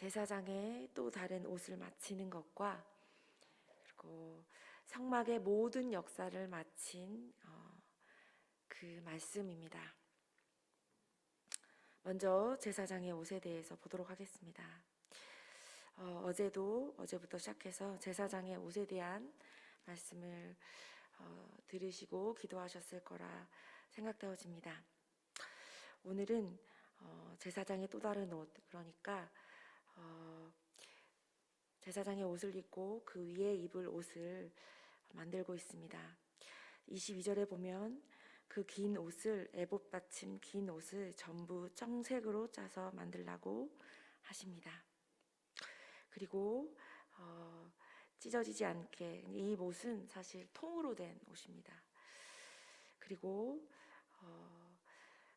제사장의 또 다른 옷을 마치는 것과 그리고 성막의 모든 역사를 마친 그 말씀입니다. 먼저 제사장의 옷에 대해서 보도록 하겠습니다. 어제부터 시작해서 제사장의 옷에 대한 말씀을 들으시고 기도하셨을 거라 생각되어집니다. 오늘은 제사장의 또 다른 옷, 그러니까 제사장의 옷을 입고 그 위에 입을 옷을 만들고 있습니다. 22절에 보면 그 긴 옷을, 에봇 받침 긴 옷을 전부 청색으로 짜서 만들라고 하십니다. 그리고 찢어지지 않게, 이 옷은 사실 통으로 된 옷입니다. 그리고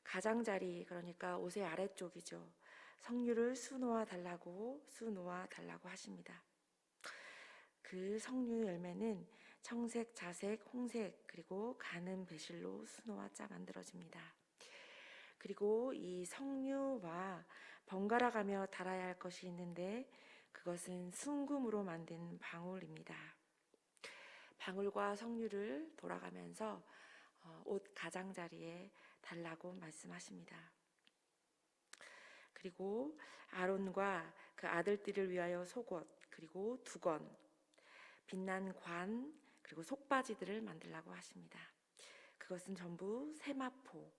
가장자리, 그러니까 옷의 아래쪽이죠. 석류를 수놓아 달라고 하십니다. 그 석류 열매는 청색, 자색, 홍색, 그리고 가는 배실로 수놓아 짜 만들어집니다. 그리고 이 석류와 번갈아 가며 달아야 할 것이 있는데 그것은 순금으로 만든 방울입니다. 방울과 석류를 돌아가면서 옷 가장자리에 달라고 말씀하십니다. 그리고 아론과 그 아들들을 위하여 속옷, 그리고 두건, 빛난 관, 그리고 속바지들을 만들라고 하십니다. 그것은 전부 세마포,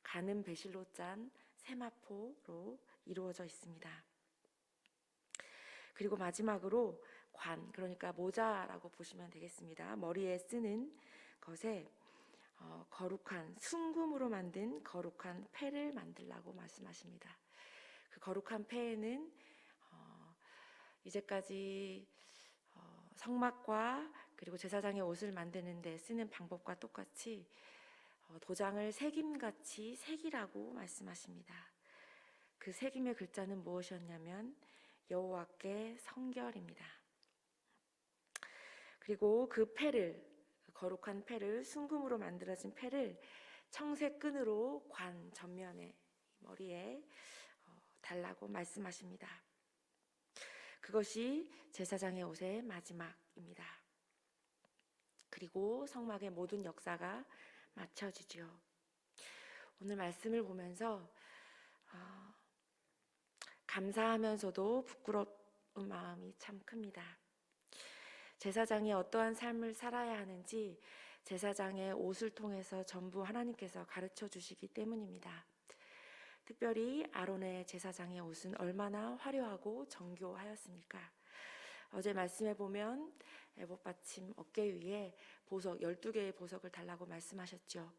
가는 배실로 짠 세마포로 이루어져 있습니다. 그리고 마지막으로 관, 그러니까 모자라고 보시면 되겠습니다. 머리에 쓰는 것에 거룩한 순금으로 만든 거룩한 패를 만들라고 말씀하십니다. 그 거룩한 패에는 이제까지 성막과 그리고 제사장의 옷을 만드는 데 쓰는 방법과 똑같이 도장을 새김같이 새기라고 말씀하십니다. 그 새김의 글자는 무엇이었냐면 여호와께 성결입니다. 그리고 그 패를, 거룩한 패를, 순금으로 만들어진 패를 청색 끈으로 관 전면에, 머리에 달라고 말씀하십니다. 그것이 제사장의 옷의 마지막입니다. 그리고 성막의 모든 역사가 마쳐지죠. 오늘 말씀을 보면서 감사하면서도 부끄러운 마음이 참 큽니다. 제사장이 어떠한 삶을 살아야 하는지 제사장의 옷을 통해서 전부 하나님께서 가르쳐 주시기 때문입니다. 특별히 아론의 제사장의 옷은 얼마나 화려하고 정교하였습니까? 어제 말씀해 보면 에봇 받침 어깨 위에 보석 12개의 보석을 달라고 말씀하셨죠.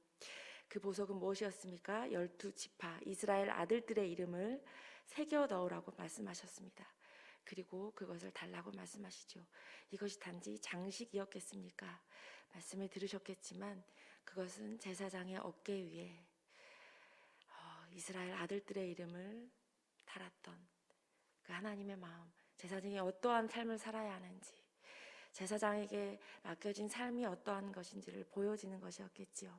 그 보석은 무엇이었습니까? 12지파 이스라엘 아들들의 이름을 새겨 넣으라고 말씀하셨습니다. 그리고 그것을 달라고 말씀하시죠. 이것이 단지 장식이었겠습니까? 말씀을 들으셨겠지만 그것은 제사장의 어깨 위에 이스라엘 아들들의 이름을 달았던 그 하나님의 마음, 제사장이 어떠한 삶을 살아야 하는지, 제사장에게 맡겨진 삶이 어떠한 것인지를 보여지는 것이었겠지요.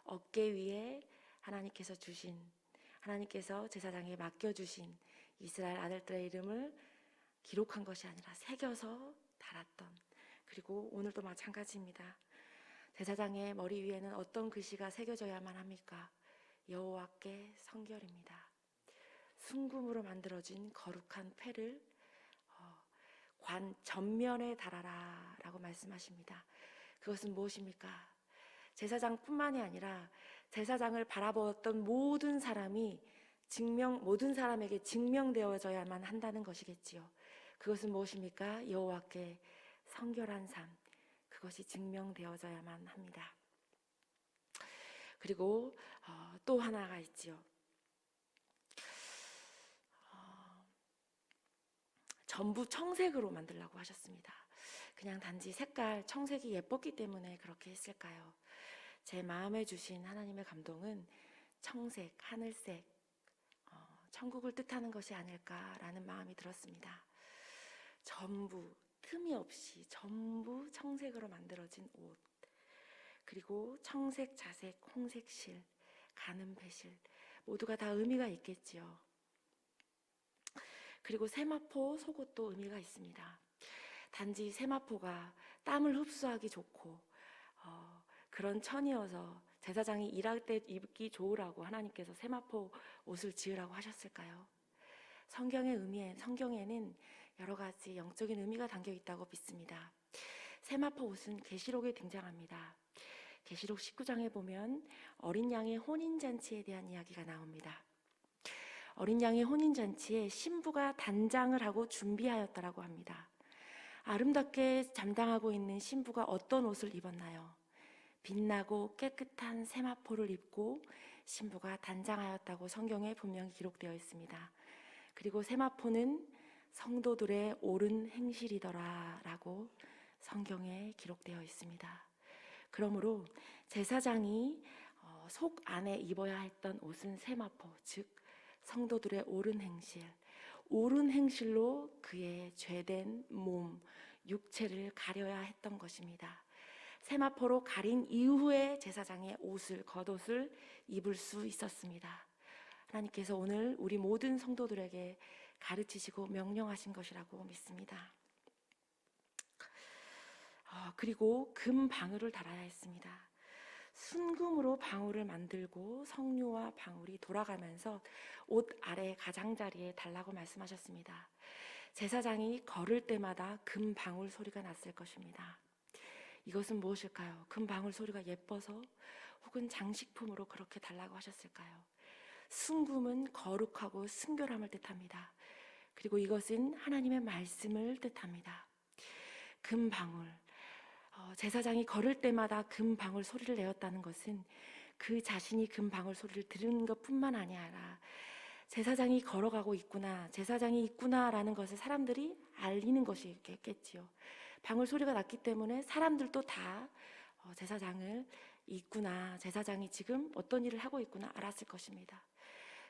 어깨 위에 하나님께서 제사장에게 맡겨주신 이스라엘 아들들의 이름을 기록한 것이 아니라 새겨서 달았던, 그리고 오늘도 마찬가지입니다. 제사장의 머리 위에는 어떤 글씨가 새겨져야만 합니까? 여호와께 성결입니다. 순금으로 만들어진 거룩한 패를 관 전면에 달아라 라고 말씀하십니다. 그것은 무엇입니까? 제사장뿐만이 아니라 제사장을 바라보았던 모든 사람에게 증명되어져야만 한다는 것이겠지요. 그것은 무엇입니까? 여호와께 성결한 삶, 그것이 증명되어져야만 합니다. 그리고 또 하나가 있지요. 전부 청색으로 만들라고 하셨습니다. 그냥 단지 색깔 청색이 예뻤기 때문에 그렇게 했을까요? 제 마음에 주신 하나님의 감동은 청색, 하늘색, 천국을 뜻하는 것이 아닐까라는 마음이 들었습니다. 전부 틈이 없이 전부 청색으로 만들어진 옷, 그리고 청색, 자색, 홍색 실, 가는 배실 모두가 다 의미가 있겠지요. 그리고 세마포 속옷도 의미가 있습니다. 단지 세마포가 땀을 흡수하기 좋고 그런 천이어서 제사장이 일할 때 입기 좋으라고 하나님께서 세마포 옷을 지으라고 하셨을까요? 성경에는 여러 가지 영적인 의미가 담겨 있다고 믿습니다. 세마포 옷은 계시록에 등장합니다. 계시록 19장에 보면 어린 양의 혼인잔치에 대한 이야기가 나옵니다. 어린 양의 혼인잔치에 신부가 단장을 하고 준비하였다라고 합니다. 아름답게 잠당하고 있는 신부가 어떤 옷을 입었나요? 빛나고 깨끗한 세마포를 입고 신부가 단장하였다고 성경에 분명히 기록되어 있습니다. 그리고 세마포는 성도들의 옳은 행실이더라 라고 성경에 기록되어 있습니다. 그러므로 제사장이 속 안에 입어야 했던 옷은 세마포, 즉 성도들의 옳은 행실로 그의 죄된 몸, 육체를 가려야 했던 것입니다. 세마포로 가린 이후에 제사장의 겉옷을 입을 수 있었습니다. 하나님께서 오늘 우리 모든 성도들에게 가르치시고 명령하신 것이라고 믿습니다. 그리고 금 방울을 달아야 했습니다. 순금으로 방울을 만들고 성류와 방울이 돌아가면서 옷 아래 가장자리에 달라고 말씀하셨습니다. 제사장이 걸을 때마다 금 방울 소리가 났을 것입니다. 이것은 무엇일까요? 금 방울 소리가 예뻐서 혹은 장식품으로 그렇게 달라고 하셨을까요? 순금은 거룩하고 순결함을 뜻합니다. 그리고 이것은 하나님의 말씀을 뜻합니다. 금 방울, 제사장이 걸을 때마다 금 방울 소리를 내었다는 것은 그 자신이 금 방울 소리를 들은 것뿐만 아니라 제사장이 걸어가고 있구나, 제사장이 있구나라는 것을 사람들이 알리는 것이겠지요. 방울 소리가 났기 때문에 사람들도 다 제사장을 있구나, 제사장이 지금 어떤 일을 하고 있구나 알았을 것입니다.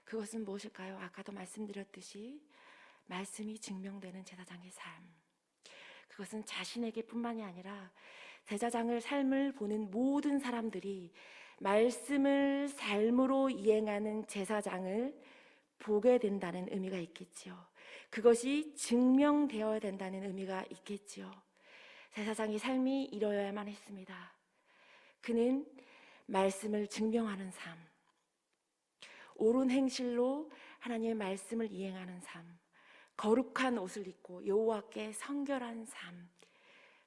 그것은 무엇일까요? 아까도 말씀드렸듯이 말씀이 증명되는 제사장의 삶, 그것은 자신에게 뿐만이 아니라 제사장을 삶을 보는 모든 사람들이 말씀을 삶으로 이행하는 제사장을 보게 된다는 의미가 있겠지요. 그것이 증명되어야 된다는 의미가 있겠지요. 제사장의 삶이 이루어야만 했습니다. 그는 말씀을 증명하는 삶, 옳은 행실로 하나님의 말씀을 이행하는 삶, 거룩한 옷을 입고 여호와께 성결한 삶,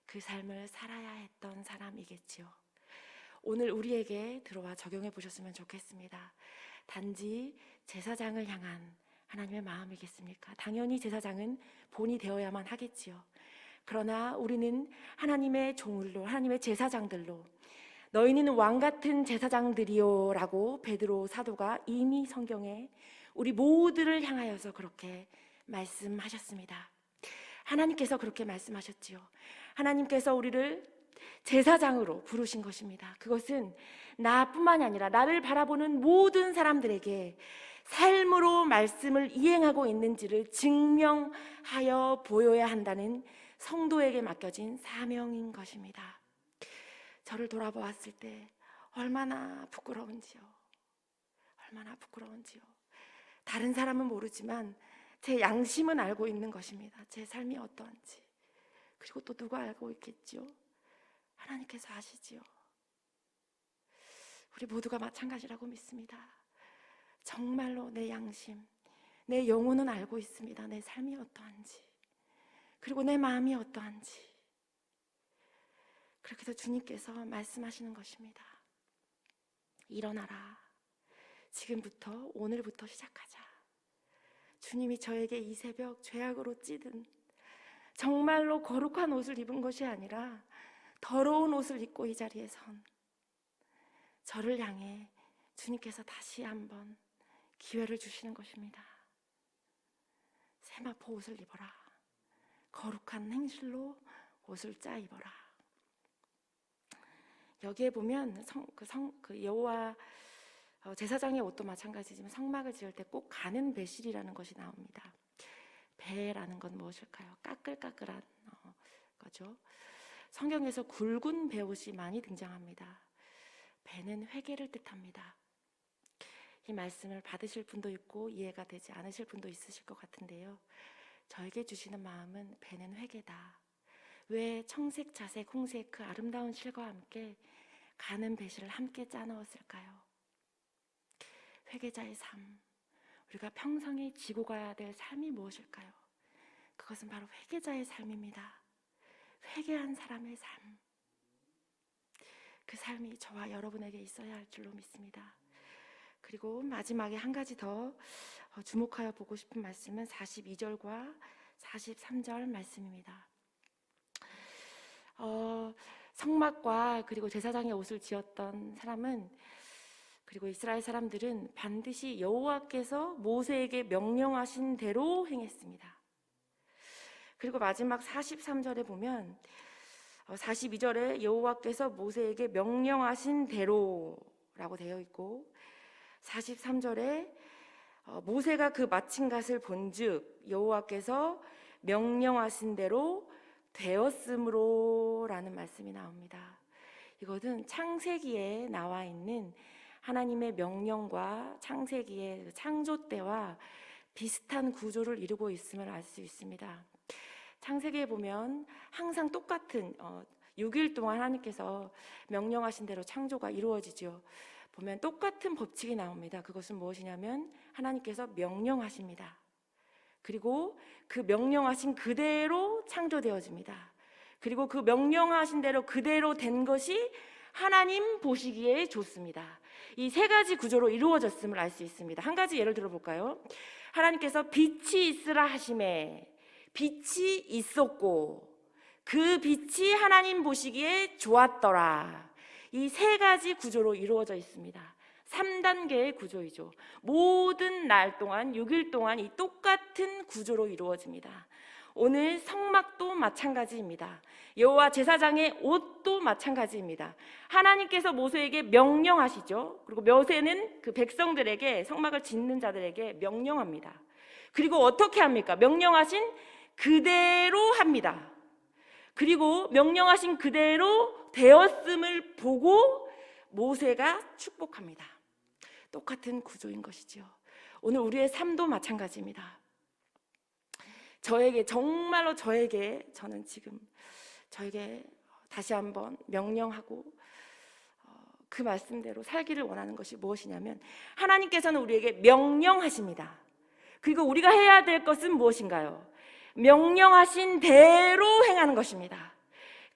그 삶을 살아야 했던 사람이겠지요. 오늘 우리에게 들어와 적용해 보셨으면 좋겠습니다. 단지 제사장을 향한 하나님의 마음이겠습니까? 당연히 제사장은 본이 되어야만 하겠지요. 그러나 우리는 하나님의 종들로, 하나님의 제사장들로, 너희는 왕같은 제사장들이요 라고 베드로 사도가 이미 성경에 우리 모두를 향하여서 그렇게 말씀하셨습니다. 하나님께서 그렇게 말씀하셨지요. 하나님께서 우리를 제사장으로 부르신 것입니다. 그것은 나뿐만이 아니라 나를 바라보는 모든 사람들에게 삶으로 말씀을 이행하고 있는지를 증명하여 보여야 한다는 성도에게 맡겨진 사명인 것입니다. 저를 돌아보았을 때 얼마나 부끄러운지요. 다른 사람은 모르지만 제 양심은 알고 있는 것입니다. 제 삶이 어떠한지. 그리고 또 누가 알고 있겠지요? 하나님께서 아시지요. 우리 모두가 마찬가지라고 믿습니다. 정말로 내 양심, 내 영혼은 알고 있습니다. 내 삶이 어떠한지, 그리고 내 마음이 어떠한지. 그렇게 해서 주님께서 말씀하시는 것입니다. 일어나라. 지금부터, 오늘부터 시작하자. 주님이 저에게 이 새벽 죄악으로 찌든 정말로 거룩한 옷을 입은 것이 아니라 더러운 옷을 입고 이 자리에 선 저를 향해 주님께서 다시 한번 기회를 주시는 것입니다. 세마포 옷을 입어라. 거룩한 행실로 옷을 짜 입어라. 여기에 보면 여호와 제사장의 옷도 마찬가지지만 성막을 지을 때 꼭 가는 배실이라는 것이 나옵니다. 배라는 건 무엇일까요? 까끌까끌한 거죠. 성경에서 굵은 배옷이 많이 등장합니다. 배는 회개를 뜻합니다. 이 말씀을 받으실 분도 있고 이해가 되지 않으실 분도 있으실 것 같은데요. 저에게 주시는 마음은 배는 회개다. 왜 청색, 자색, 홍색 그 아름다운 실과 함께 가는 배실을 함께 짜넣었을까요? 회개자의 삶, 우리가 평생에 지고 가야 될 삶이 무엇일까요? 그것은 바로 회개자의 삶입니다. 회개한 사람의 삶, 그 삶이 저와 여러분에게 있어야 할 줄로 믿습니다. 그리고 마지막에 한 가지 더 주목하여 보고 싶은 말씀은 42절과 43절 말씀입니다. 성막과 그리고 제사장의 옷을 지었던 사람은, 그리고 이스라엘 사람들은 반드시 여호와께서 모세에게 명령하신 대로 행했습니다. 그리고 마지막 43절에 보면 42절에 여호와께서 모세에게 명령하신 대로라고 되어 있고, 43절에 모세가 그 마친 것을 본즉 여호와께서 명령하신 대로 되었으므로 라는 말씀이 나옵니다. 이것은 창세기에 나와 있는 하나님의 명령과 창세기의 창조 때와 비슷한 구조를 이루고 있음을 알 수 있습니다. 창세기에 보면 항상 똑같은 6일 동안 하나님께서 명령하신 대로 창조가 이루어지죠. 보면 똑같은 법칙이 나옵니다. 그것은 무엇이냐면 하나님께서 명령하십니다. 그리고 그 명령하신 그대로 창조되어집니다. 그리고 그 명령하신 대로 그대로 된 것이 하나님 보시기에 좋습니다. 이 세 가지 구조로 이루어졌음을 알 수 있습니다. 한 가지 예를 들어볼까요? 하나님께서 빛이 있으라 하심에 빛이 있었고 그 빛이 하나님 보시기에 좋았더라. 이 세 가지 구조로 이루어져 있습니다. 3단계의 구조이죠. 모든 날 동안 6일 동안 이 똑같은 구조로 이루어집니다. 오늘 성막도 마찬가지입니다. 여호와 제사장의 옷도 마찬가지입니다. 하나님께서 모세에게 명령하시죠. 그리고 모세는 그 백성들에게, 성막을 짓는 자들에게 명령합니다. 그리고 어떻게 합니까? 명령하신 그대로 합니다. 그리고 명령하신 그대로 되었음을 보고 모세가 축복합니다. 똑같은 구조인 것이죠. 오늘 우리의 삶도 마찬가지입니다. 정말로 저는 지금 저에게 다시 한번 명령하고 그 말씀대로 살기를 원하는 것이 무엇이냐면, 하나님께서는 우리에게 명령하십니다. 그리고 우리가 해야 될 것은 무엇인가요? 명령하신 대로 행하는 것입니다.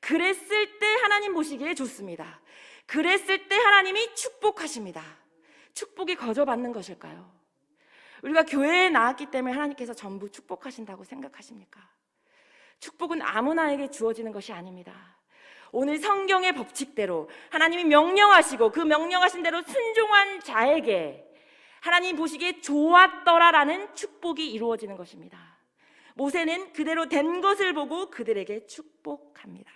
그랬을 때 하나님 보시기에 좋습니다. 그랬을 때 하나님이 축복하십니다. 축복이 거저받는 것일까요? 우리가 교회에 나왔기 때문에 하나님께서 전부 축복하신다고 생각하십니까? 축복은 아무나에게 주어지는 것이 아닙니다. 오늘 성경의 법칙대로 하나님이 명령하시고 그 명령하신 대로 순종한 자에게 하나님 보시기에 좋았더라라는 축복이 이루어지는 것입니다. 모세는 그대로 된 것을 보고 그들에게 축복합니다.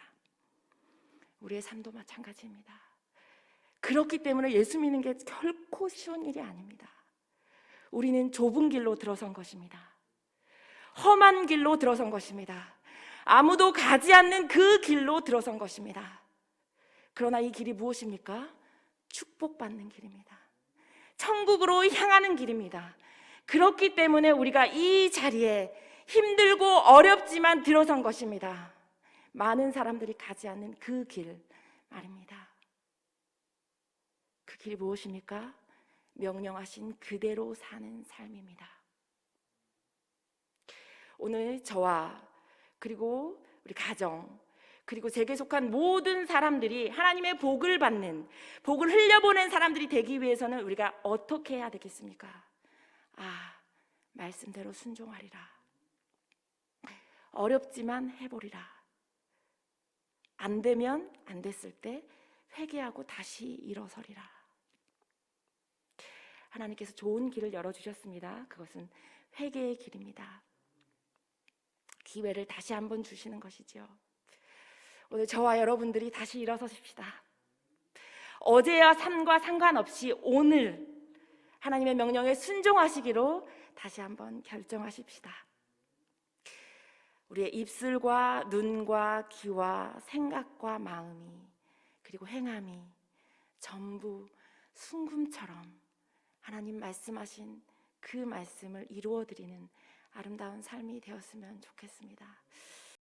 우리의 삶도 마찬가지입니다. 그렇기 때문에 예수 믿는 게 결코 쉬운 일이 아닙니다. 우리는 좁은 길로 들어선 것입니다. 험한 길로 들어선 것입니다. 아무도 가지 않는 그 길로 들어선 것입니다. 그러나 이 길이 무엇입니까? 축복받는 길입니다. 천국으로 향하는 길입니다. 그렇기 때문에 우리가 이 자리에 힘들고 어렵지만 들어선 것입니다. 많은 사람들이 가지 않는 그 길 말입니다. 그 길이 무엇입니까? 명령하신 그대로 사는 삶입니다. 오늘 저와 그리고 우리 가정, 그리고 제게 속한 모든 사람들이 하나님의 복을 받는, 복을 흘려보낸 사람들이 되기 위해서는 우리가 어떻게 해야 되겠습니까? 말씀대로 순종하리라. 어렵지만 해보리라. 안 되면 안 됐을 때 회개하고 다시 일어서리라. 하나님께서 좋은 길을 열어주셨습니다. 그것은 회개의 길입니다. 기회를 다시 한번 주시는 것이죠. 오늘 저와 여러분들이 다시 일어서십시다. 어제와 삶과 상관없이 오늘 하나님의 명령에 순종하시기로 다시 한번 결정하십시다. 우리의 입술과 눈과 귀와 생각과 마음이, 그리고 행함이 전부 순금처럼 하나님 말씀하신 그 말씀을 이루어드리는 아름다운 삶이 되었으면 좋겠습니다.